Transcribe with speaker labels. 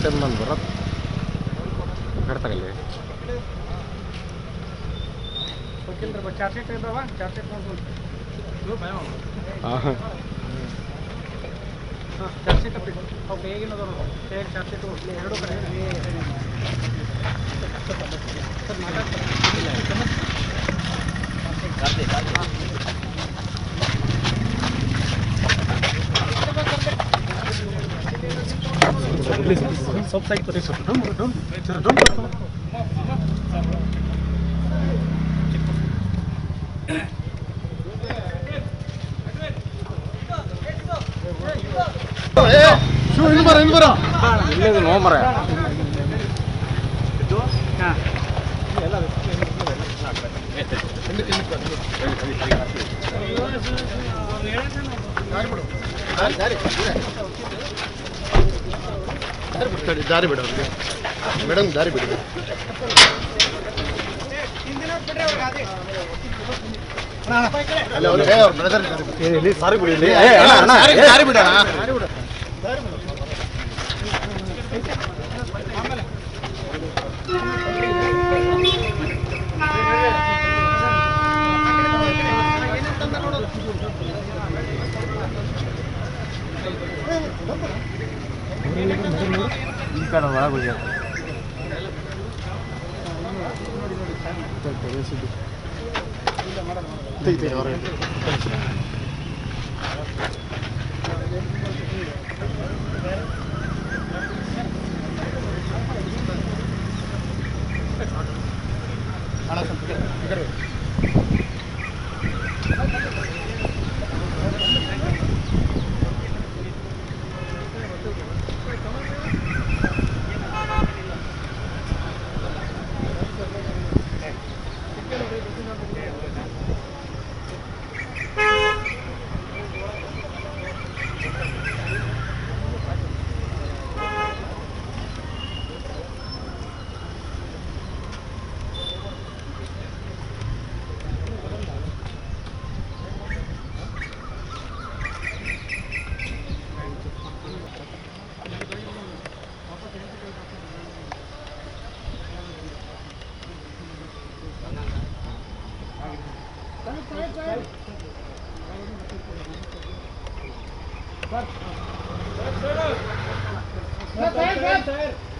Speaker 1: Time ನಾನು ಬರೋದು ಕಟ್ತಾಗಲ್ಲಿ
Speaker 2: ಚಾರ್ seat ಇದ್ದಾವ ಚಾರ್ seat
Speaker 1: ಹಾಂ
Speaker 2: ಚಾರ್ ಸೀಟ್ ಓಕೆ ಹೇಗಿನದವರು ಹೇಗೆ ಚಾರ್ ಸೀಟು ಎರಡು ಕಡೆ ಸರ್ ಸ್ವಲ್ಪ ಸೈಡ್ ತೋರಿ ಸರ್
Speaker 1: ಇನ್ನು ಬರ ಇಲ್ಲೇ ನೋ ಮರ
Speaker 2: ಹಾಂ
Speaker 1: ದಾರಿ ಬಿಡ ಅವ್ರಿಗೆ ಮೇಡಮ್ ದಾರಿ ಬಿಡಿ ಸಾರಿ ಬಿಡಿ ದಾರಿ ಬಿಡ ಈ ಕಡೆ ಒಳಗೆ Sir.